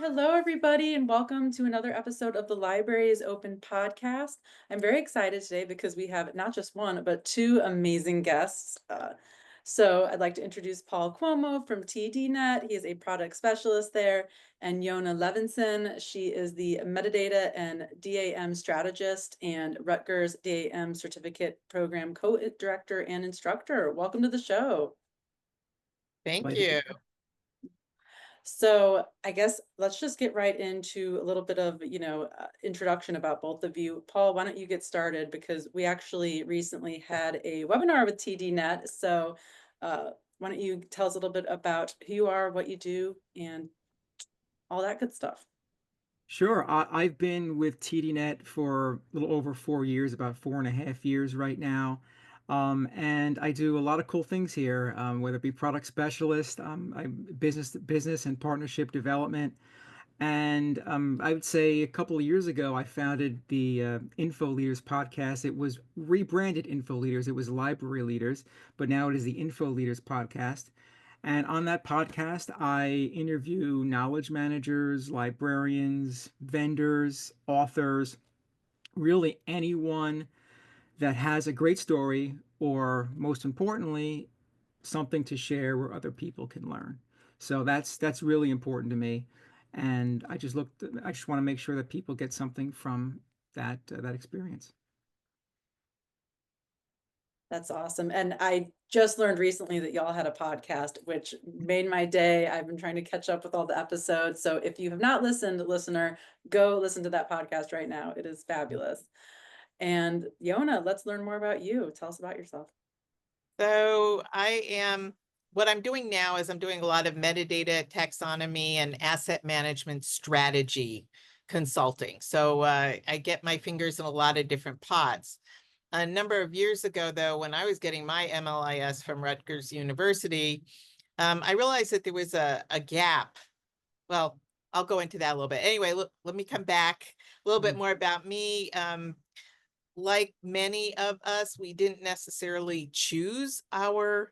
Hello, everybody, and welcome to another episode of the Library is Open podcast. I'm very excited today because we have not just one, but two amazing guests. So I'd like to introduce Paul Cuomo from TDNet. He is a product specialist there, and Yonah Levenson. She is the metadata and DAM strategist and Rutgers DAM certificate program co-director and instructor. Welcome to the show. Thank you. So I guess let's just get right into a little bit of, introduction about both of you. Paul, why don't you get started? Because we actually recently had a webinar with TDNet. So why don't you tell us a little bit about who you are, what you do, and all that good stuff. Sure. I've been with TDNet for a little over 4 years, about 4.5 years right now. And I do a lot of cool things here, whether it be product specialist, I'm business to business and partnership development. And I would say a couple of years ago, I founded the Info Leaders podcast. It was rebranded Info Leaders. It was Library Leaders, but now it is the Info Leaders podcast. And on that podcast, I interview knowledge managers, librarians, vendors, authors, really anyone that has a great story, or most importantly, something to share where other people can learn. So that's really important to me. And I just want to make sure that people get something from that experience. That's awesome. And I just learned recently that y'all had a podcast, which made my day. I've been trying to catch up with all the episodes. So if you have not listened, listener, go listen to that podcast right now. It is fabulous. And Yonah, let's learn more about you. Tell us about yourself. What I'm doing now is I'm doing a lot of metadata, taxonomy, and asset management strategy consulting. So I get my fingers in a lot of different pots. A number of years ago, though, when I was getting my MLIS from Rutgers University, I realized that there was a gap. Well, I'll go into that a little bit. Anyway, let me come back a little bit more about me. Like many of us, we didn't necessarily choose our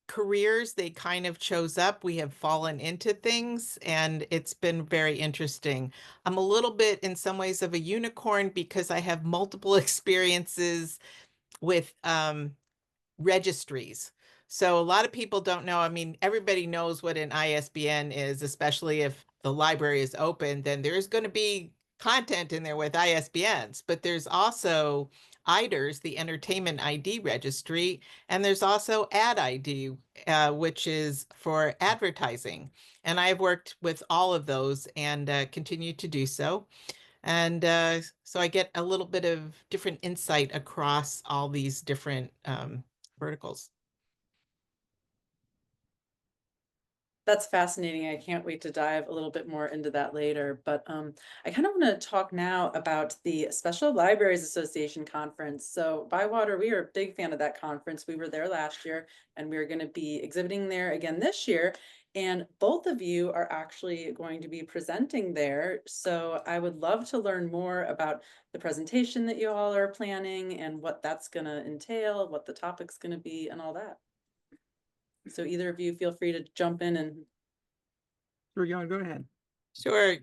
careers. They kind of chose up. We have fallen into things, and it's been very interesting. I'm a little bit, in some ways, of a unicorn because I have multiple experiences with registries. So a lot of people don't know. I mean, everybody knows what an ISBN is, especially if the library is open, then there's going to be content in there with ISBNs, but there's also IDERS, the Entertainment ID Registry, and there's also Ad ID, which is for advertising. And I've worked with all of those and continue to do so. And so I get a little bit of different insight across all these different verticals. That's fascinating. I can't wait to dive a little bit more into that later. But I kind of want to talk now about the Special Libraries Association conference. So Bywater, we are a big fan of that conference. We were there last year, and we are going to be exhibiting there again this year. And both of you are actually going to be presenting there. So I would love to learn more about the presentation that you all are planning and what that's going to entail, what the topic's going to be, and all that. So either of you feel free to jump in and. Sure, Jan, go ahead. Sure.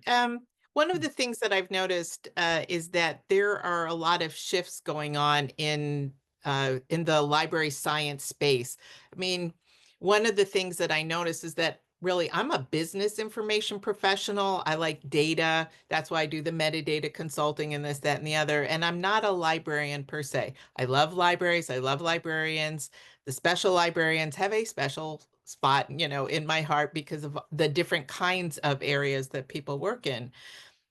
One of the things that I've noticed is that there are a lot of shifts going on in the library science space. I mean, one of the things that I notice is that really I'm a business information professional. I like data. That's why I do the metadata consulting and this, that, and the other. And I'm not a librarian per se. I love libraries. I love librarians. The special librarians have a special spot, in my heart because of the different kinds of areas that people work in.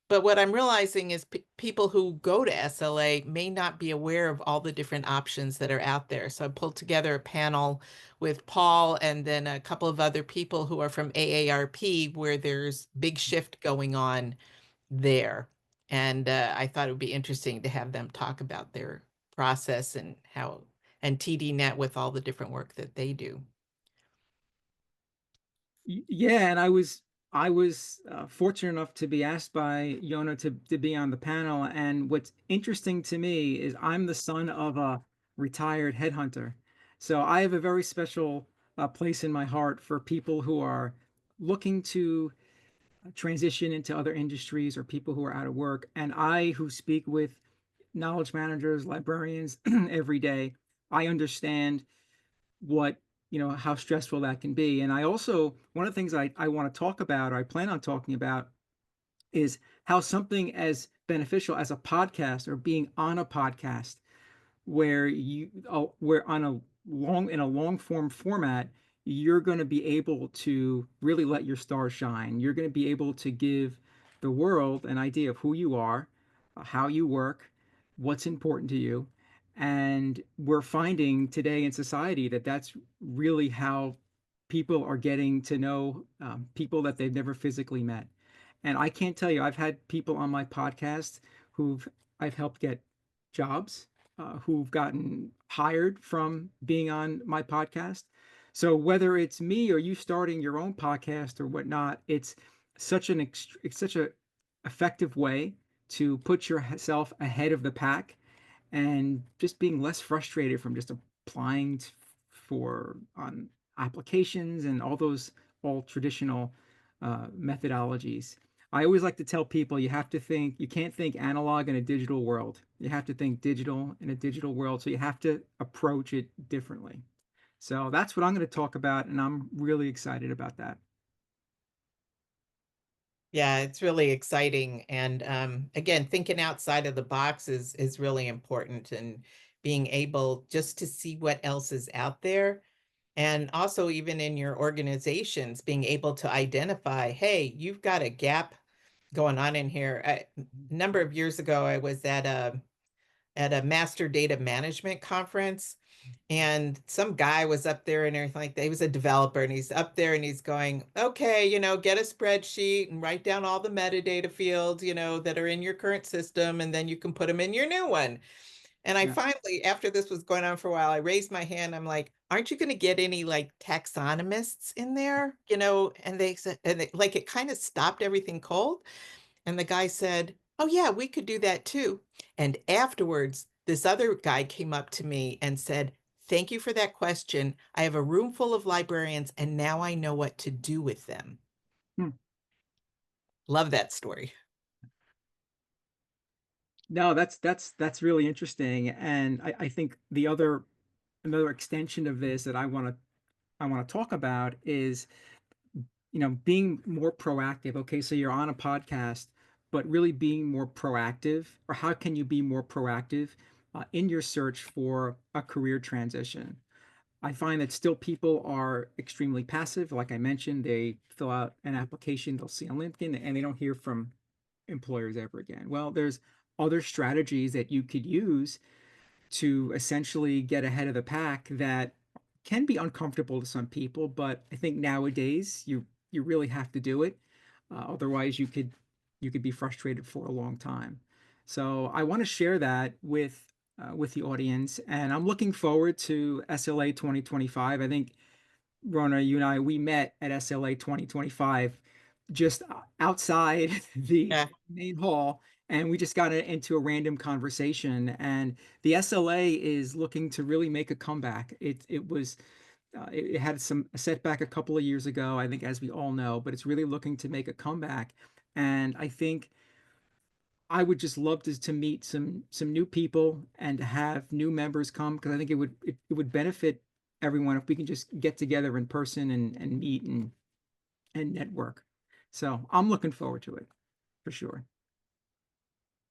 But what I'm realizing is people who go to SLA may not be aware of all the different options that are out there. So I pulled together a panel with Paul and then a couple of other people who are from AARP, where there's big shift going on there. And I thought it would be interesting to have them talk about their process and TDNet with all the different work that they do. Yeah, and I was fortunate enough to be asked by Yonah to be on the panel. And what's interesting to me is I'm the son of a retired headhunter, so I have a very special place in my heart for people who are looking to transition into other industries or people who are out of work. And I, who speak with knowledge managers, librarians every day, I understand what, how stressful that can be. And I also, one of the things I want to talk about, or I plan on talking about, is how something as beneficial as a podcast or being on a podcast where on a long form format, you're going to be able to really let your stars shine. You're going to be able to give the world an idea of who you are, how you work, what's important to you. And we're finding today in society that that's really how people are getting to know people that they've never physically met. And I can't tell you, I've had people on my podcast who've I've helped get jobs, who've gotten hired from being on my podcast. So whether it's me or you starting your own podcast or whatnot, it's such a effective way to put yourself ahead of the pack and just being less frustrated from just applying for on applications and all traditional methodologies. I always like to tell people you can't think analog in a digital world. You have to think digital in a digital world. So you have to approach it differently. So that's what I'm going to talk about. And I'm really excited about that. Yeah, it's really exciting. And again, thinking outside of the box is really important, and being able just to see what else is out there. And also, even in your organizations, being able to identify, hey, you've got a gap going on in here. A number of years ago, I was at a master data management conference, and some guy was up there and everything like that. He was a developer, and he's up there and he's going, okay, get a spreadsheet and write down all the metadata fields, that are in your current system, and then you can put them in your new one. And I Yeah. finally, after this was going on for a while, I raised my hand. I'm like, aren't you going to get any like taxonomists in there? And they said, like, it kind of stopped everything cold. And the guy said, oh, yeah, we could do that too. And afterwards, this other guy came up to me and said, thank you for that question. I have a room full of librarians, and now I know what to do with them. Hmm. Love that story. No, that's really interesting. And I think another extension of this that I want to talk about is being more proactive. Okay, so you're on a podcast, but really being more proactive, or how can you be more proactive in your search for a career transition? I find that still people are extremely passive. Like I mentioned, they fill out an application they'll see on LinkedIn and they don't hear from employers ever again. Well, there's other strategies that you could use to essentially get ahead of the pack that can be uncomfortable to some people, but I think nowadays you really have to do it. Otherwise, you could be frustrated for a long time. So I want to share that with the audience, and I'm looking forward to SLA 2025. I think Rona, you and I, we met at SLA 2025 just outside the Yeah. main hall, and we just got into a random conversation. And the SLA is looking to really make a comeback. It had a setback a couple of years ago, I think, as we all know, but it's really looking to make a comeback. And I think I would just love to meet some new people and to have new members come, because I think it would benefit everyone if we can just get together in person and meet and network. So I'm looking forward to it for sure.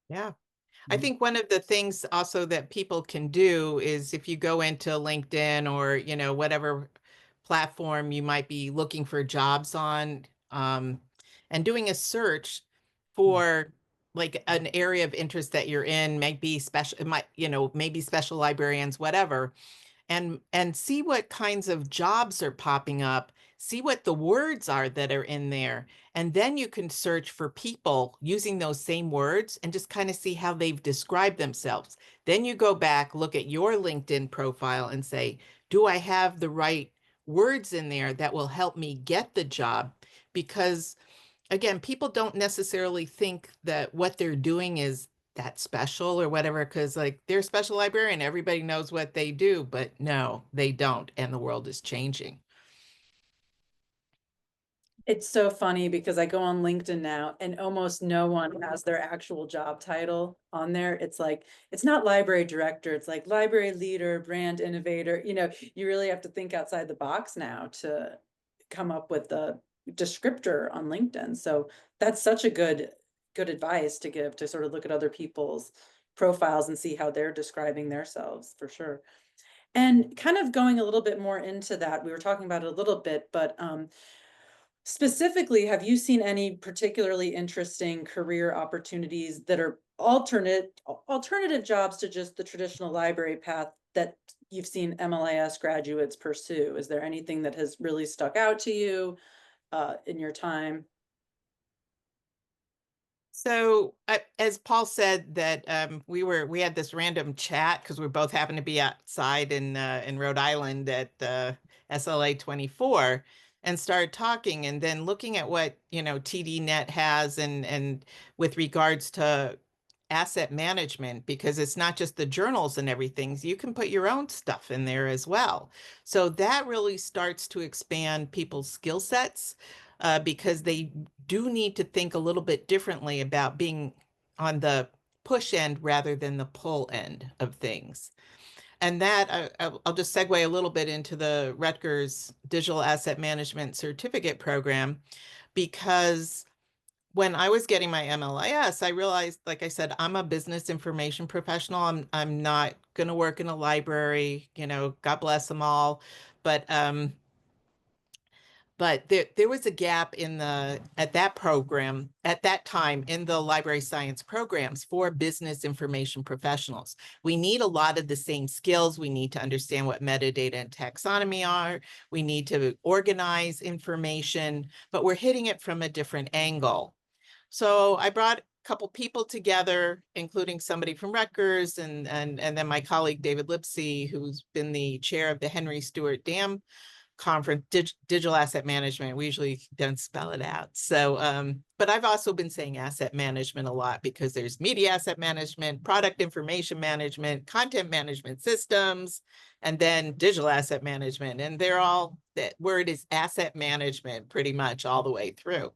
Yeah. I Mhm. think one of the things also that people can do is, if you go into LinkedIn or, whatever platform you might be looking for jobs on, and doing a search for like an area of interest that you're in, maybe special, it might, maybe special librarians, whatever, and see what kinds of jobs are popping up, see what the words are that are in there, and then you can search for people using those same words and just kind of see how they've described themselves. Then you go back, look at your LinkedIn profile and say, do I have the right words in there that will help me get the job? Because again, people don't necessarily think that what they're doing is that special or whatever, because like they're a special librarian, everybody knows what they do, but no, they don't. And the world is changing. It's so funny because I go on LinkedIn now and almost no one has their actual job title on there. It's like, it's not library director, it's like library leader, brand innovator. You know, you really have to think outside the box now to come up with a descriptor on LinkedIn. So that's such a good advice to give, to sort of look at other people's profiles and see how they're describing themselves, for sure. And kind of going a little bit more into that, we were talking about it a little bit, but specifically, have you seen any particularly interesting career opportunities that are alternative jobs to just the traditional library path that you've seen MLIS graduates pursue? Is there anything that has really stuck out to you in your time? So, as Paul said, that we had this random chat because we both happened to be outside in Rhode Island at SLA 24, and started talking, and then looking at what TDNet has, and with regards to asset management, because it's not just the journals and everything. You can put your own stuff in there as well. So that really starts to expand people's skill sets, because they do need to think a little bit differently about being on the push end rather than the pull end of things. And that I'll just segue a little bit into the Rutgers Digital Asset Management Certificate Program, because when I was getting my MLIS, I realized, like I said, I'm a business information professional. I'm not going to work in a library, God bless them all. But there was a gap at that time in the library science programs for business information professionals. We need a lot of the same skills. We need to understand what metadata and taxonomy are. We need to organize information, but we're hitting it from a different angle. So I brought a couple people together, including somebody from Rutgers, and then my colleague David Lipsey, who's been the chair of the Henry Stewart Dam Conference, Digital Asset Management. We usually don't spell it out. So, but I've also been saying asset management a lot, because there's media asset management, product information management, content management systems, and then digital asset management. And they're all, that word is asset management pretty much all the way through.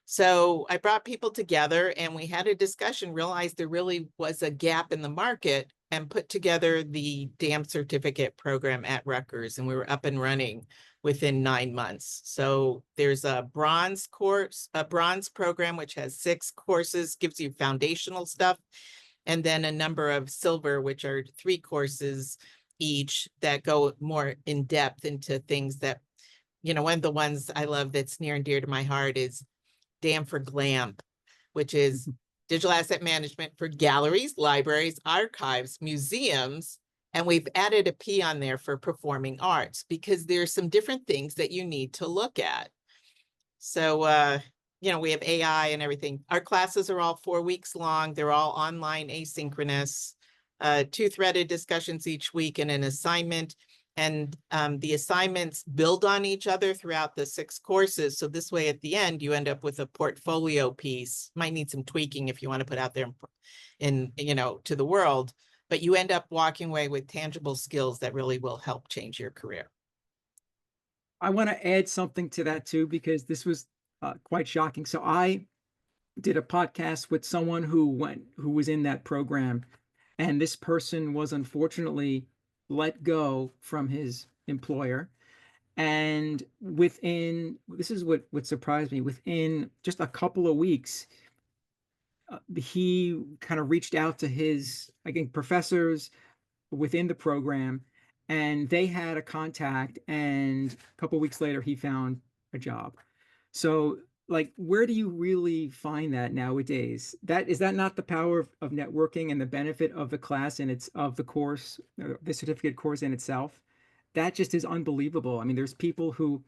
So I brought people together and we had a discussion, realized there really was a gap in the market, and put together the DAM certificate program at Rutgers. And we were up and running within 9 months. So there's a bronze program, which has 6 courses, gives you foundational stuff, and then a number of silver, which are 3 courses each that go more in depth into things that, one of the ones I love that's near and dear to my heart is DAM for GLAM, which is digital asset management for galleries, libraries, archives, museums, and we've added a P on there for performing arts, because there's some different things that you need to look at. So, we have AI and everything. Our classes are all 4 weeks long. They're all online, asynchronous, 2 threaded discussions each week and an assignment. And the assignments build on each other throughout the 6 courses. So this way, at the end, you end up with a portfolio piece. Might need some tweaking if you want to put out there to the world, but you end up walking away with tangible skills that really will help change your career. I want to add something to that too, because this was quite shocking. So I did a podcast with someone who was in that program, and this person was unfortunately let go from his employer. And this is what surprised me, within just a couple of weeks, he kind of reached out to his, I think, professors within the program, and they had a contact, and a couple of weeks later he found a job. So, like, where do you really find that nowadays? That not the power of networking and the benefit of the class and of the course, the certificate course in itself? That just is unbelievable. I mean, there's people who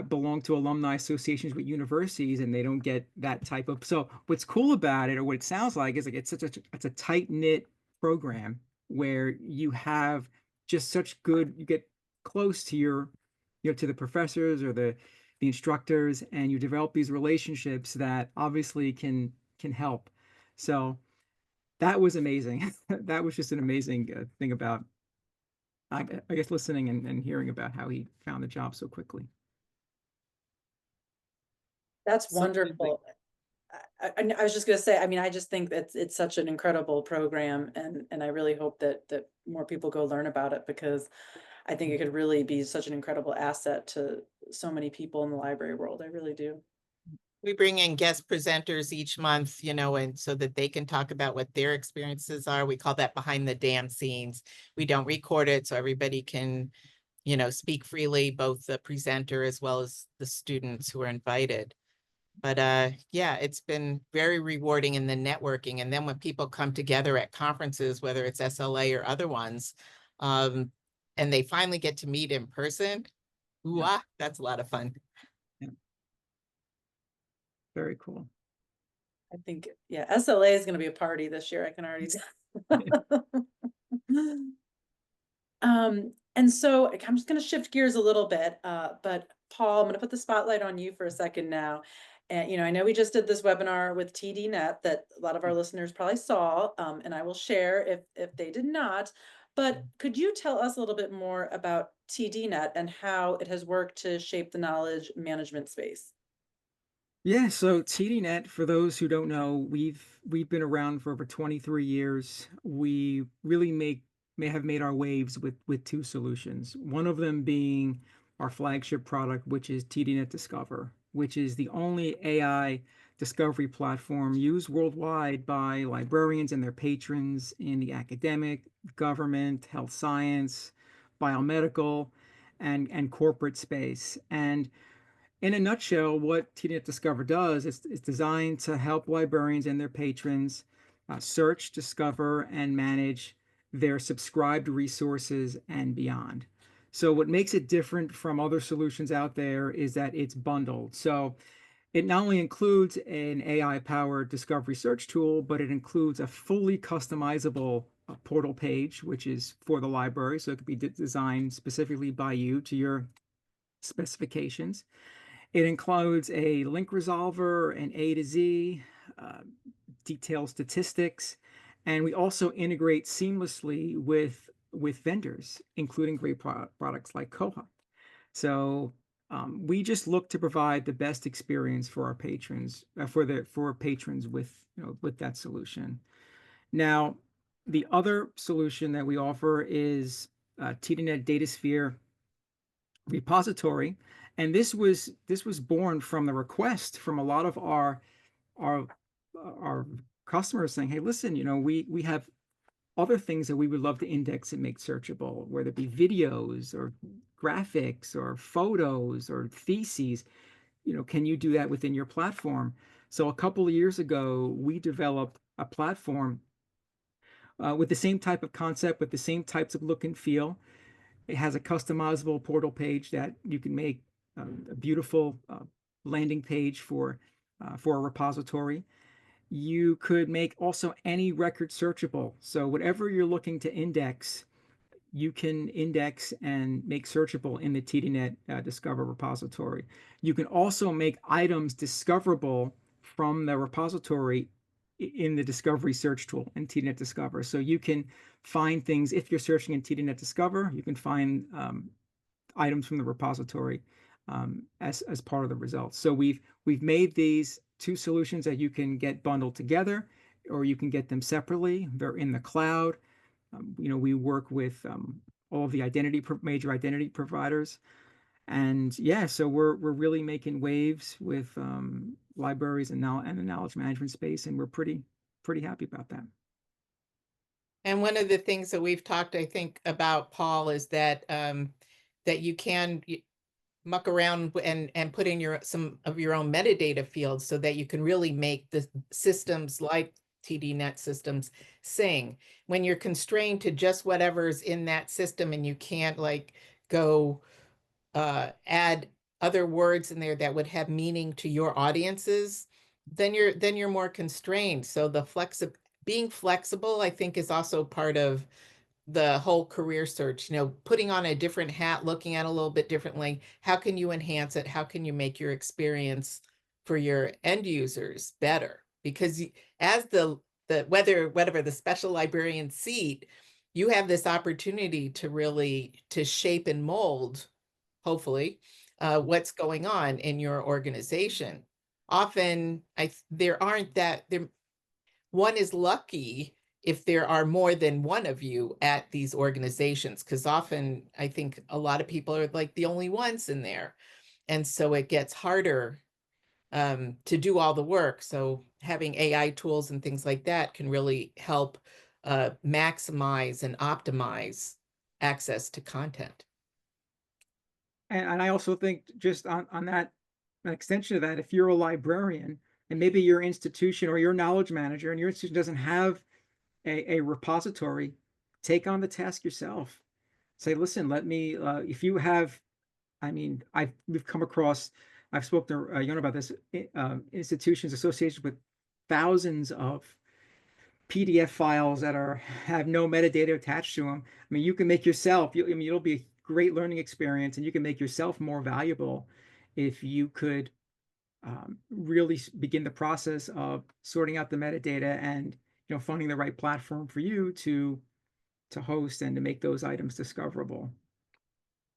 belong to alumni associations with universities, and they don't get that type of. So what's cool about it, or what it sounds like, is like it's a tight knit program where you have just such good, you get close to to the professors or the instructors, and you develop these relationships that obviously can help. So that was amazing. That was just an amazing thing about, I guess, listening and hearing about how he found the job so quickly. That's So quickly. wonderful. I was just gonna say, I mean, I just think that it's such an incredible program, and I really hope that more people go learn about it, because I think it could really be such an incredible asset to so many people in the library world. I really do. We bring in guest presenters each month, and so that they can talk about what their experiences are. We call that behind the damn scenes. We don't record it, so everybody can, speak freely, both the presenter as well as the students who are invited. But yeah, it's been very rewarding in the networking. And then when people come together at conferences, whether it's SLA or other ones, and they finally get to meet in person, ooh, Yeah. that's a lot of fun. Yeah. Very cool. I think, yeah, SLA is gonna be a party this year, I can already tell. And so I'm just gonna shift gears a little bit, but Paul, I'm gonna put the spotlight on you for a second now. And I know we just did this webinar with TDNet that a lot of our listeners probably saw, and I will share if they did not. But could you tell us a little bit more about TDNet and how it has worked to shape the knowledge management space? Yeah, so TDNet, for those who don't know, we've been around for over 23 years. We really may have made our waves with two solutions. One of them being our flagship product, which is TDNet Discover, which is the only AI discovery platform used worldwide by librarians and their patrons in the academic, government, health science, biomedical, and corporate space. And in a nutshell, what TDNet Discover does is designed to help librarians and their patrons search, discover, and manage their subscribed resources and beyond. So, what makes it different from other solutions out there is that it's bundled. So, it not only includes an AI powered discovery search tool, but it includes a fully customizable portal page, which is for the library. So, it could be designed specifically by you to your specifications. It includes a link resolver, an A to Z, uh, detailed statistics, and we also integrate seamlessly with vendors, including great products like Koha. So we just look to provide the best experience for our patrons, for patrons with that solution. Now, the other solution that we offer is TDNet DataSphere repository, and this was born from the request from a lot of our our customers saying, hey, listen, we have other things that we would love to index and make searchable, whether it be videos or graphics or photos or theses. Can you do that within your platform? So a couple of years ago we developed a platform with the same type of concept, with the same types of look and feel. It has a customizable portal page that you can make a beautiful landing page for a repository. You could make also any record searchable. So whatever you're looking to index, you can index and make searchable in the TDNet Discover repository. You can also make items discoverable from the repository in the Discovery search tool in TDNet Discover. So you can find things if you're searching in TDNet Discover. You can find items from the repository as part of the results. So we've made these two solutions that you can get bundled together, or you can get them separately. They're in the cloud. We work with all of the major identity providers, and yeah, so we're really making waves with libraries and now and the knowledge management space, and we're pretty happy about that. And one of the things that we've talked, I think, about, Paul, is that that you can muck around and put in some of your own metadata fields so that you can really make the systems like TDNet systems sing. When you're constrained to just whatever's in that system and you can't go add other words in there that would have meaning to your audiences, then you're more constrained. So being flexible, I think, is also part of the whole career search, putting on a different hat, looking at it a little bit differently. How can you enhance it? How can you make your experience for your end users better? Because as whatever the special librarian seat, you have this opportunity to really to shape and mold, hopefully, what's going on in your organization. often there aren't there. One is lucky if there are more than one of you at these organizations, because often I think a lot of people are like the only ones in there. And so it gets harder to do all the work. So having AI tools and things like that can really help maximize and optimize access to content. And I also think just on that, an extension of that, if you're a librarian and maybe your institution or your knowledge manager and your institution doesn't have a repository, take on the task yourself. Say, listen, let me, if you have, I mean, we've come across, I've spoken to Yonah about this, institutions, associations with thousands of PDF files that have no metadata attached to them. I mean, you can make yourself, I mean, it'll be a great learning experience and you can make yourself more valuable if you could really begin the process of sorting out the metadata and, finding the right platform for you to host and to make those items discoverable.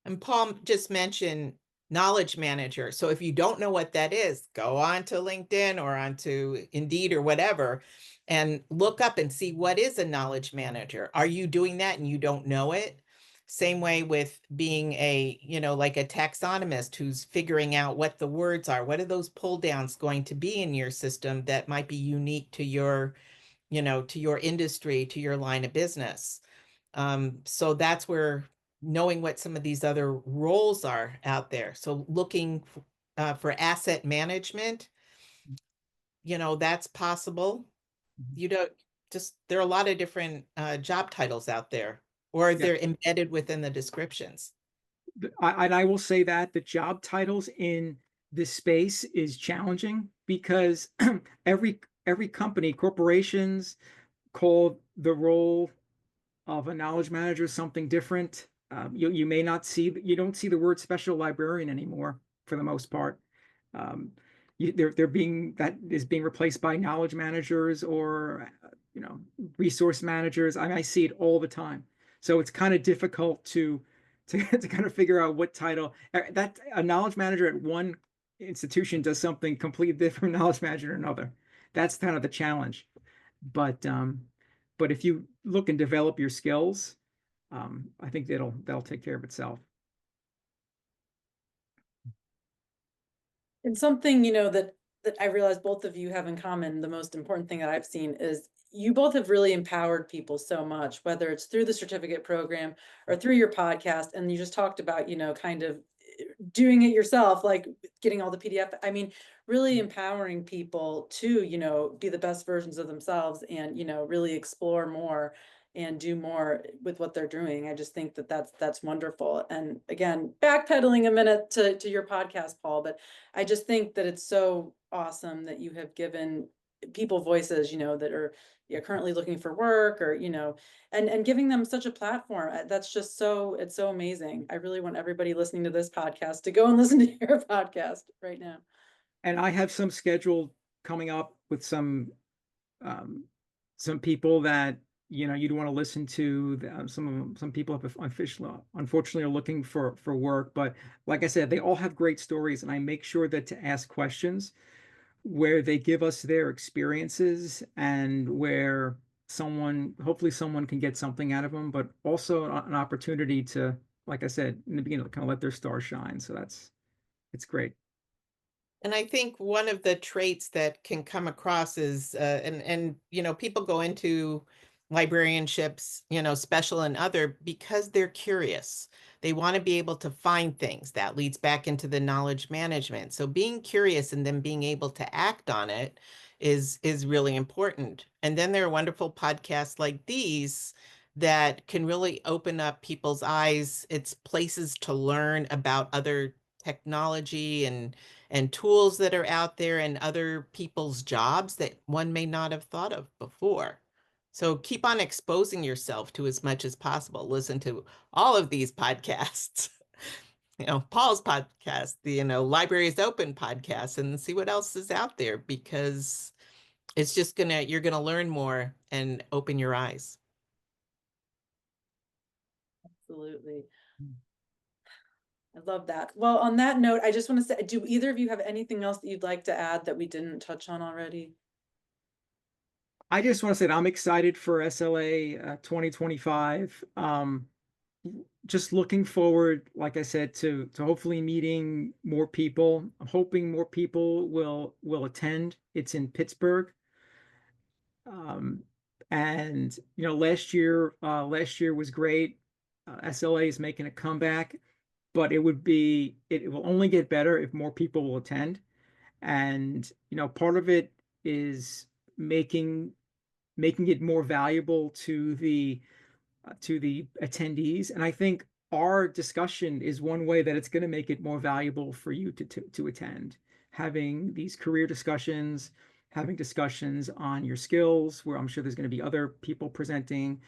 And Paul just mentioned Knowledge Manager. So if you don't know what that is, go on to LinkedIn or onto Indeed or whatever and look up and see what is a Knowledge Manager. Are you doing that and you don't know it? Same way with being like a taxonomist who's figuring out what the words are. What are those pull downs going to be in your system that might be unique to your, to your industry, to your line of business? So that's where knowing what some of these other roles are out there. So looking for asset management, that's possible. You don't there are a lot of different job titles out there, or Yeah. they're embedded within the descriptions. I will say that the job titles in this space is challenging because every company, corporations call the role of a knowledge manager something different. You may not see, you don't see the word special librarian anymore for the most part. Um, they're being, that is being replaced by knowledge managers or resource managers. I see it all the time. So it's kind of difficult to kind of figure out what title that a knowledge manager at one institution does something completely different from knowledge manager at another. That's kind of the challenge. But but if you look and develop your skills, I think that'll take care of itself. And something, that I realize both of you have in common, the most important thing that I've seen is you both have really empowered people so much, whether it's through the certificate program or through your podcast. And you just talked about, kind of doing it yourself, like getting all the PDF. I mean, really empowering people to, be the best versions of themselves and, really explore more and do more with what they're doing. I just think that that's wonderful. And again, backpedaling a minute to your podcast, Paul, but I just think that it's so awesome that you have given people voices, that are currently looking for work or, and giving them such a platform. That's just it's so amazing. I really want everybody listening to this podcast to go and listen to your podcast right now. And I have some scheduled coming up with some people that you'd want to listen to. Some people have unfortunately are looking for work, but like I said, they all have great stories, and I make sure that to ask questions where they give us their experiences and where hopefully someone can get something out of them, but also an opportunity to, like I said in the beginning, kind of let their star shine. So it's great. And I think one of the traits that can come across is, people go into librarianships, special and other because they're curious. They want to be able to find things. That leads back into the knowledge management. So being curious and then being able to act on it is really important. And then there are wonderful podcasts like these that can really open up people's eyes. It's places to learn about other technology and tools that are out there and other people's jobs that one may not have thought of before. So keep on exposing yourself to as much as possible. Listen to all of these podcasts, Paul's podcast, the, Library is Open podcast, and see what else is out there, because it's just you're gonna learn more and open your eyes. Absolutely. I love that. Well, on that note, I just want to say, do either of you have anything else that you'd like to add that we didn't touch on already? I just want to say that I'm excited for SLA 2025. Just looking forward, like I said, to hopefully meeting more people. I'm hoping more people will attend. It's in Pittsburgh. Um, and last year was great. SLA is making a comeback, but it will only get better if more people will attend. And part of it is making making it more valuable to the attendees. And I think our discussion is one way that it's going to make it more valuable for you to attend. Having these career discussions, having discussions on your skills, where I'm sure there's going to be other people presenting.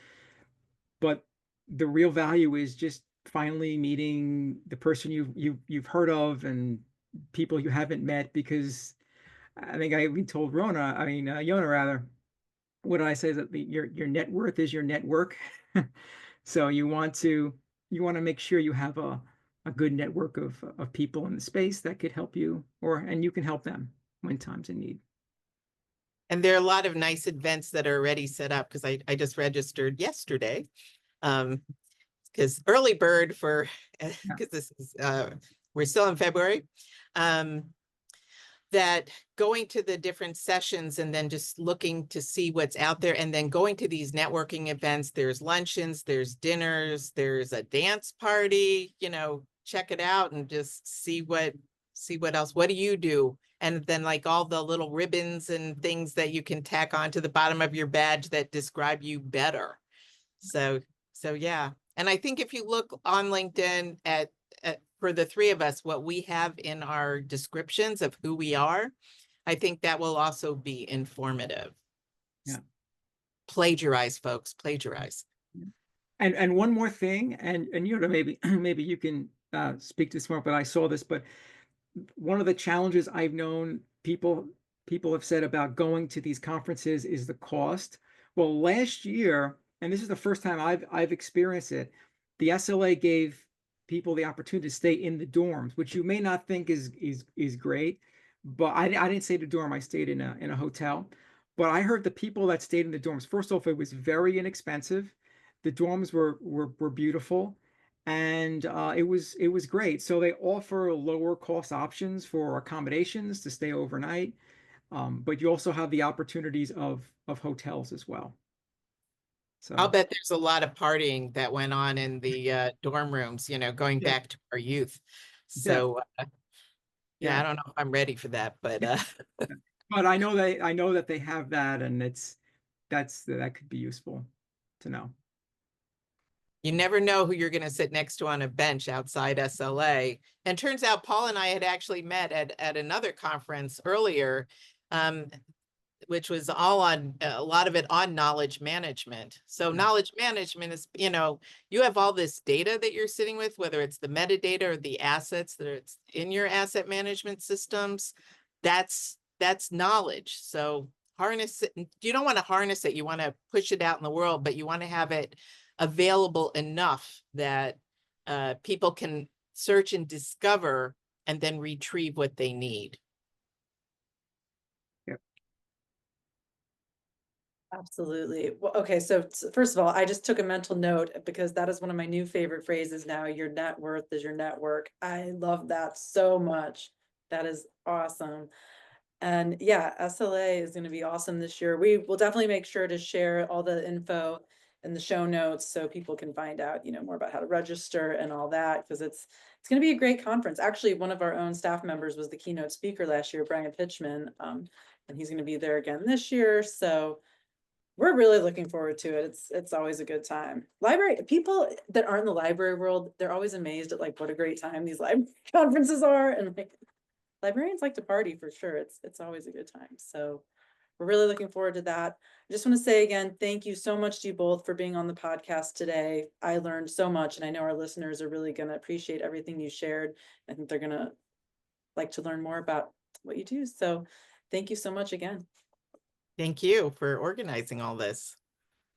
But the real value is just finally meeting the person you've heard of and people you haven't met, because I think we told Yonah rather, what did I say, that your net worth is your network. So you want to make sure you have a good network of people in the space that could help you, and you can help them when times in need. And there are a lot of nice events that are already set up, because I just registered yesterday. Because early bird for, Yeah. because this is, we're still in February. That going to the different sessions and then just looking to see what's out there, and then going to these networking events, there's luncheons, there's dinners, there's a dance party, check it out and just see what else, what do you do? And then like all the little ribbons and things that you can tack onto the bottom of your badge that describe you better. So yeah. And I think if you look on LinkedIn at for the three of us, what we have in our descriptions of who we are, I think that will also be informative. Yeah. Plagiarize, folks, plagiarize. And one more thing, and maybe maybe you can speak to this more, but I saw this, but one of the challenges I've known people have said about going to these conferences is the cost. Well, last year, and this is the first time I've experienced it, the SLA gave people the opportunity to stay in the dorms, which you may not think is great, but I didn't stay in a dorm. I stayed in a hotel. But I heard the people that stayed in the dorms, first off, it was very inexpensive. The dorms were beautiful, and it was great. So they offer lower cost options for accommodations to stay overnight, but you also have the opportunities of hotels as well. I'll So bet there's a lot of partying that went on in the dorm rooms, going yeah, back to our youth. yeah, So yeah, I don't know if I'm ready for that, but but I know that they have that, and that could be useful to know. you never know who you're going to sit next to on a bench outside SLA. And turns out Paul and I had actually met at another conference earlier, which was all on a lot of it on knowledge management. So Yeah. knowledge management is, you have all this data that you're sitting with, whether it's the metadata or the assets that are in your asset management systems, that's knowledge. So harness it. You don't want to harness it. You want to push it out in the world, but you want to have it available enough that people can search and discover and then retrieve what they need. Yep. Absolutely. Well, okay, so first of all, I just took a mental note because that is one of my new favorite phrases now. Your net worth is your network. I love that so much. That is awesome. And yeah, SLA is going to be awesome this year. We will definitely make sure to share all the info in the show notes so people can find out, more about how to register and all that, because it's going to be a great conference. Actually, one of our own staff members was the keynote speaker last year, Brian Pitchman, and he's going to be there again this year. So we're really looking forward to it. It's always a good time. Library people that aren't in the library world, they're always amazed at like what a great time these library conferences are, and like librarians like to party for sure. It's always a good time. So we're really looking forward to that. I just want to say again, thank you so much to you both for being on the podcast today. I learned so much, and I know our listeners are really going to appreciate everything you shared. I think they're going to like to learn more about what you do. So thank you so much again. Thank you for organizing all this.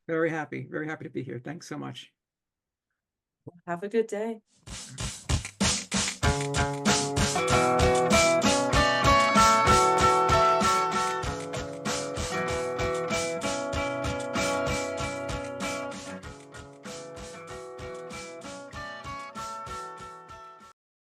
Very happy to be here. Thanks so much. Have a good day.